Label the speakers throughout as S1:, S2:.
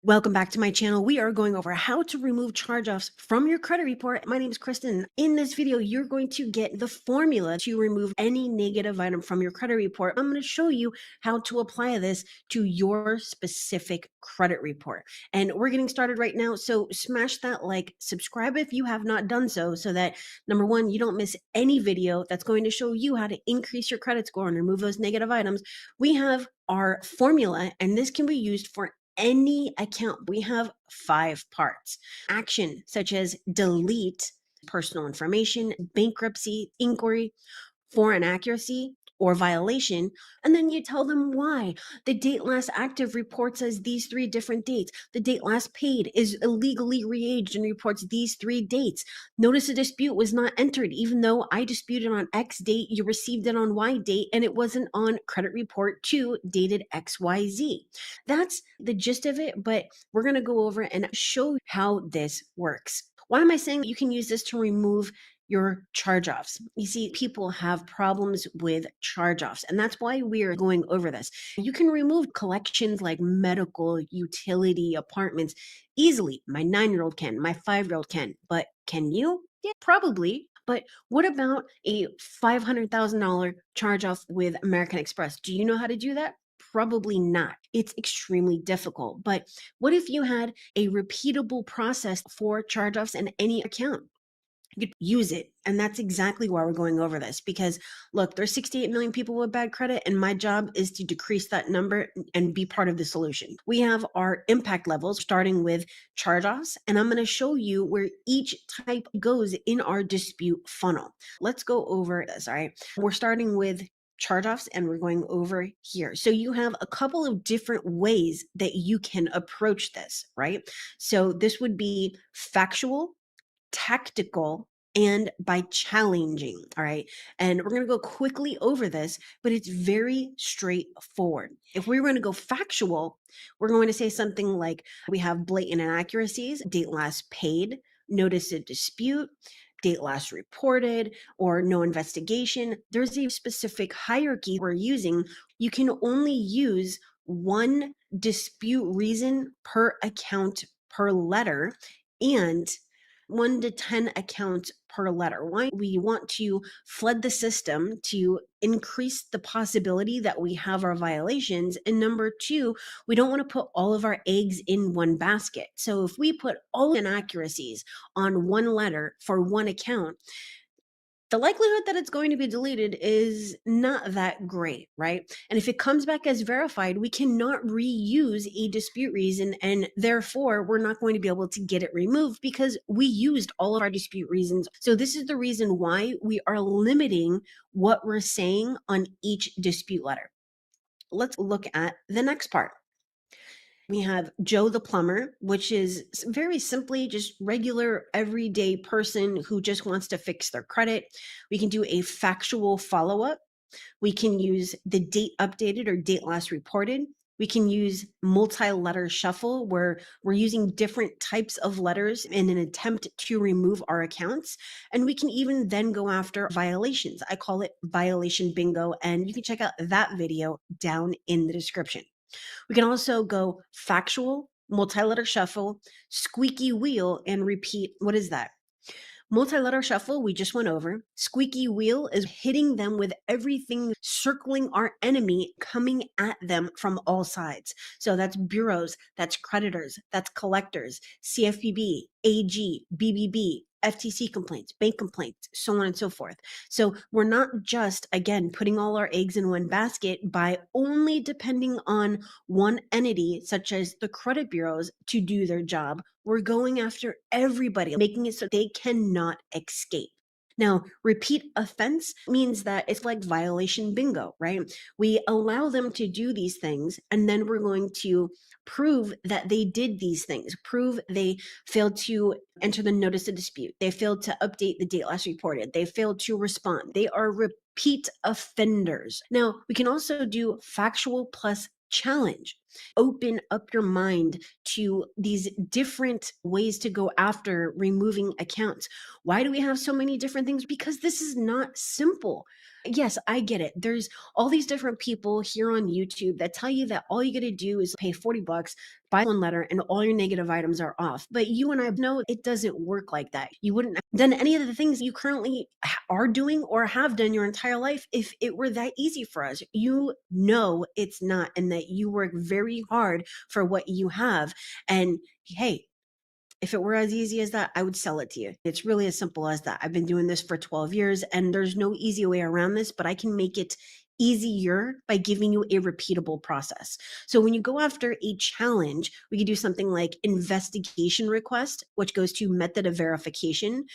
S1: Welcome back to my channel. We are going over how to remove charge-offs from your credit report. My name is Kristen. In this video, you're going to get the formula to remove any negative item from your credit report. I'm going to show you how to apply this to your specific credit report. And we're getting started right now. So smash that like, subscribe if you have not done so, so that number one, you don't miss any video that's going to show you how to increase your credit score and remove those negative items. We have our formula, and this can be used for any account. We have 5 parts. Action, such as delete personal information, bankruptcy, inquiry, foreign accuracy, or violation, and then you tell them why. The date last active report says these 3 different dates. The date last paid is illegally re-aged and reports these 3 dates. Notice a dispute was not entered, even though I disputed on X date, you received it on Y date, and it wasn't on credit report 2 dated XYZ. That's the gist of it, but we're gonna go over and show how this works. Why am I saying you can use this to remove your charge-offs? You see, people have problems with charge-offs, and that's why we're going over this. You can remove collections like medical, utility, apartments easily. My 9-year-old can, my 5-year-old can, but can you? Yeah, probably. But what about a $500,000 charge-off with American Express? Do you know how to do that? Probably not. It's extremely difficult. But what if you had a repeatable process for charge-offs in any account? You could use it. And that's exactly why we're going over this, because look, there's 68 million people with bad credit, and my job is to decrease that number and be part of the solution. We have our impact levels starting with charge-offs, and I'm going to show you where each type goes in our dispute funnel. Let's go over this. All right. We're starting with charge-offs, and we're going over here. So you have a couple of different ways that you can approach this, right? So this would be factual, tactical, and by challenging. All right. And we're going to go quickly over this, but it's very straightforward. If we were going to go factual, we're going to say something like we have blatant inaccuracies, date last paid, notice of dispute, date last reported, or no investigation. There's a specific hierarchy we're using. You can only use one dispute reason per account per letter, and 1 to 10 accounts per letter. Why? We want to flood the system to increase the possibility that we have our violations. And number 2, we don't want to put all of our eggs in one basket. So if we put all inaccuracies on one letter for one account, the likelihood that it's going to be deleted is not that great, right? And if it comes back as verified, we cannot reuse a dispute reason, and therefore we're not going to be able to get it removed because we used all of our dispute reasons. So this is the reason why we are limiting what we're saying on each dispute letter. Let's look at the next part. We have Joe the plumber, which is very simply just regular everyday person who just wants to fix their credit. We can do a factual follow-up. We can use the date updated or date last reported. We can use multi-letter shuffle, where we're using different types of letters in an attempt to remove our accounts. And we can even then go after violations. I call it violation bingo, and you can check out that video down in the description. We can also go factual, multi-letter shuffle, squeaky wheel, and repeat. What is that? Multi-letter shuffle, we just went over. Squeaky wheel is hitting them with everything circling our enemy, coming at them from all sides. So that's bureaus, that's creditors, that's collectors, CFPB, AG, BBB, FTC complaints, bank complaints, so on and so forth. So we're not just, again, putting all our eggs in one basket by only depending on one entity, such as the credit bureaus, to do their job. We're going after everybody, making it so they cannot escape. Now, repeat offense means that it's like violation bingo, right? We allow them to do these things, and then we're going to prove that they did these things, prove they failed to enter the notice of dispute, they failed to update the date last reported, they failed to respond. They are repeat offenders. Now, we can also do factual plus challenge. Open up your mind to these different ways to go after removing accounts. Why do we have so many different things? Because this is not simple. Yes, I get it. There's all these different people here on YouTube that tell you that all you got to do is pay 40 bucks, buy one letter, and all your negative items are off. But you and I know it doesn't work like that. You wouldn't have done any of the things you currently are doing or have done your entire life if it were that easy for us. You know it's not, and that you work very hard for what you have. And hey, if it were as easy as that, I would sell it to you. It's really as simple as that. I've been doing this for 12 years and there's no easy way around this, but I can make it easier by giving you a repeatable process. So when you go after a challenge, we could do something like investigation request, which goes to method of verification.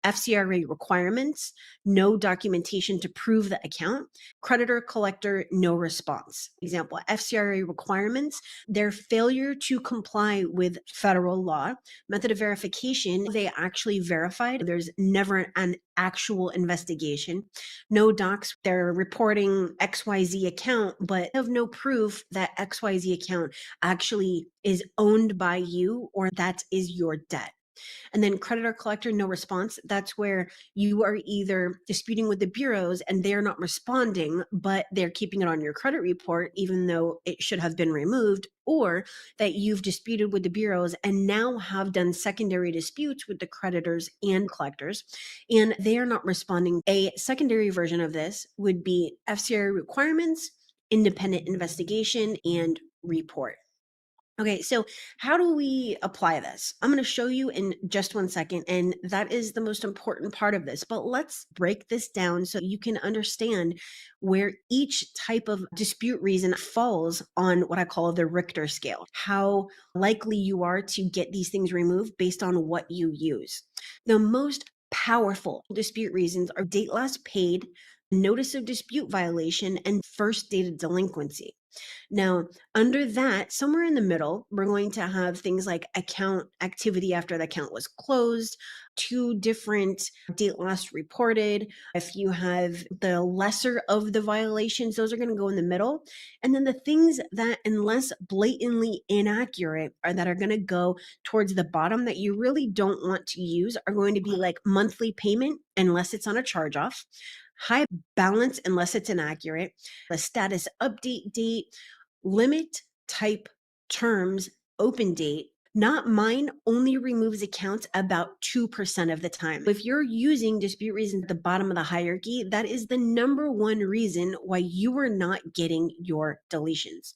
S1: FCRA requirements, no documentation to prove the account, creditor collector, no response. Example, FCRA requirements, their failure to comply with federal law. Method of verification, they actually verified. There's never an actual investigation. No docs, they're reporting XYZ account, but have no proof that XYZ account actually is owned by you or that is your debt. And then creditor collector, no response. That's where you are either disputing with the bureaus and they're not responding, but they're keeping it on your credit report, even though it should have been removed, or that you've disputed with the bureaus and now have done secondary disputes with the creditors and collectors, and they are not responding. A secondary version of this would be FCRA requirements, independent investigation, and report. Okay, so how do we apply this? I'm going to show you in just 1 second, and that is the most important part of this. But let's break this down so you can understand where each type of dispute reason falls on what I call the Richter scale, how likely you are to get these things removed based on what you use. The most powerful dispute reasons are date last paid, notice of dispute violation, and first date of delinquency. Now, under that, somewhere in the middle, we're going to have things like account activity after the account was closed, two different date last reported. If you have the lesser of the violations, those are going to go in the middle. And then the things that, unless blatantly inaccurate, are that are going to go towards the bottom that you really don't want to use are going to be like monthly payment, unless it's on a charge off, high balance, unless it's inaccurate, the status update date, limit type terms, open date. Not mine only removes accounts about 2% of the time. If you're using dispute reasons at the bottom of the hierarchy, that is the number one reason why you are not getting your deletions.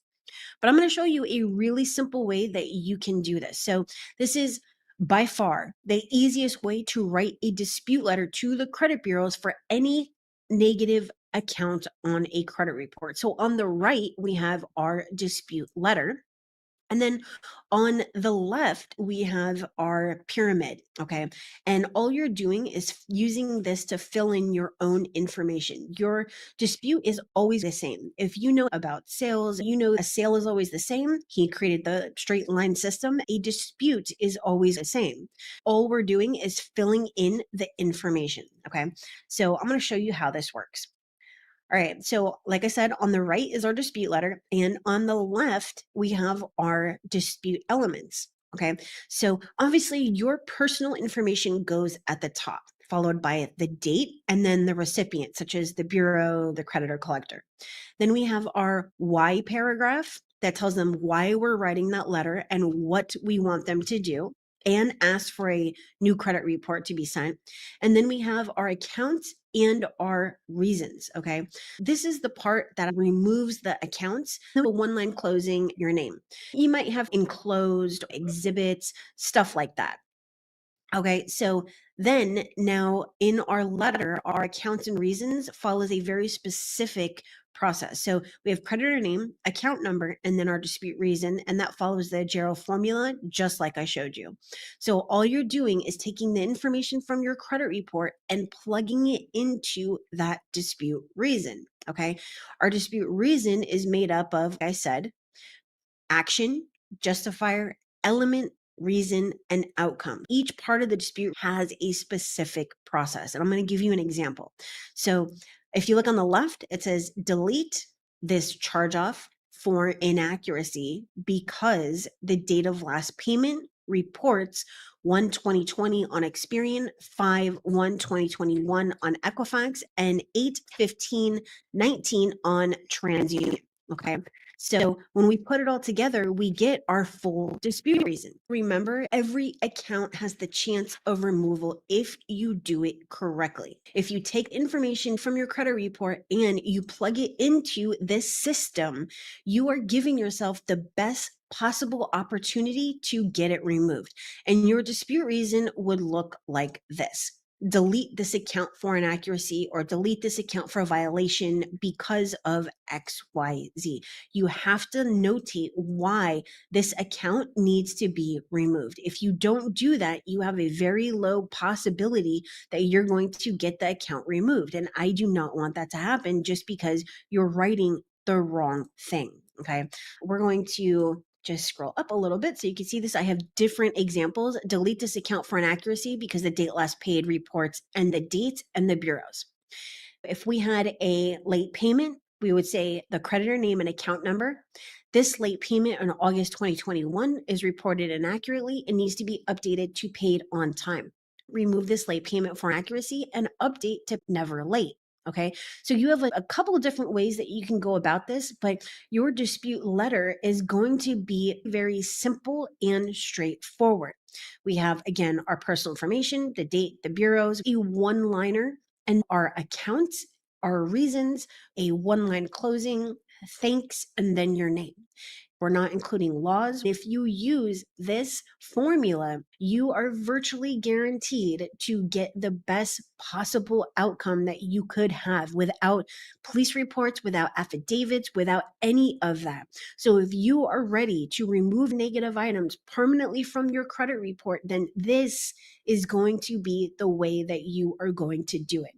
S1: But I'm going to show you a really simple way that you can do this. So this is by far the easiest way to write a dispute letter to the credit bureaus for any negative account on a credit report. So on the right, we have our dispute letter. And then on the left, we have our pyramid, okay? And all you're doing is using this to fill in your own information. Your dispute is always the same. If you know about sales, you know a sale is always the same. He created the straight line system. A dispute is always the same. All we're doing is filling in the information, okay? So I'm gonna show you how this works. All right. So, like I said, on the right is our dispute letter, and on the left, we have our dispute elements. Okay. So, obviously, your personal information goes at the top, followed by the date and then the recipient, such as the bureau, the creditor, collector. Then we have our why paragraph that tells them why we're writing that letter and what we want them to do, and ask for a new credit report to be sent. And then we have our accounts and our reasons. Okay. This is the part that removes the accounts, the one line closing your name. You might have enclosed exhibits, stuff like that. Okay, so then now in our letter, our accounts and reasons follows a very specific process. So we have creditor name, account number, and then our dispute reason, and that follows the Gero formula, just like I showed you. So all you're doing is taking the information from your credit report and plugging it into that dispute reason. Okay, our dispute reason is made up of, like I said, action, justifier, element, reason, and outcome. Each part of the dispute has a specific process. And I'm going to give you an example. So if you look on the left, it says delete this charge off for inaccuracy because the date of last payment reports 1/2020 on Experian, 5/1/2021 on Equifax, and 8/15/19 on TransUnion. Okay. So when we put it all together, we get our full dispute reason. Remember, every account has the chance of removal if you do it correctly. If you take information from your credit report and you plug it into this system, you are giving yourself the best possible opportunity to get it removed. And your dispute reason would look like this: delete this account for inaccuracy, or delete this account for a violation because of XYZ. You have to notate why this account needs to be removed. If you don't do that, you have a very low possibility that you're going to get the account removed. And I do not want that to happen just because you're writing the wrong thing. Okay. We're going to just scroll up a little bit so you can see this. I have different examples. Delete this account for inaccuracy because the date last paid reports and the date and the bureaus. If we had a late payment, we would say the creditor name and account number. This late payment in August 2021 is reported inaccurately and needs to be updated to paid on time. Remove this late payment for accuracy and update to never late. Okay, so you have a couple of different ways that you can go about this, but your dispute letter is going to be very simple and straightforward. We have, again, our personal information, the date, the bureaus, a one-liner, and our accounts, our reasons, a one-line closing, thanks, and then your name. We're not including laws. If you use this formula, you are virtually guaranteed to get the best possible outcome that you could have without police reports, without affidavits, without any of that. So if you are ready to remove negative items permanently from your credit report, then this is going to be the way that you are going to do it.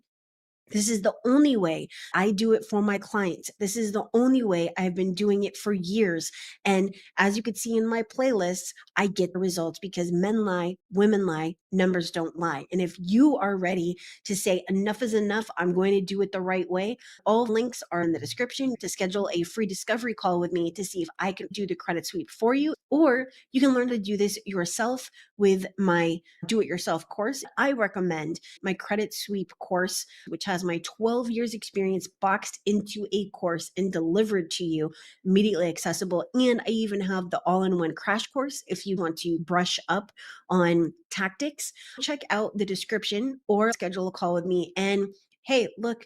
S1: This is the only way I do it for my clients. This is the only way I've been doing it for years. And as you can see in my playlists, I get the results because men lie, women lie, numbers don't lie. And if you are ready to say enough is enough, I'm going to do it the right way, all links are in the description to schedule a free discovery call with me to see if I can do the credit sweep for you, or you can learn to do this yourself with my do-it-yourself course. I recommend my credit sweep course, which has my 12 years experience boxed into a course and delivered to you, immediately accessible. And I even have the all-in-one crash course if you want to brush up on tactics. Check out the description or schedule a call with me. And hey, look,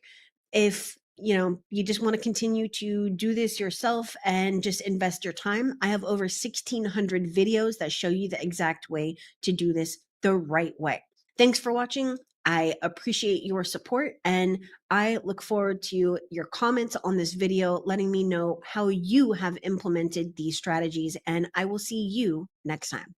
S1: if you just want to continue to do this yourself and just invest your time, I have over 1,600 videos that show you the exact way to do this the right way. Thanks for watching. I appreciate your support, and I look forward to your comments on this video, letting me know how you have implemented these strategies, and I will see you next time.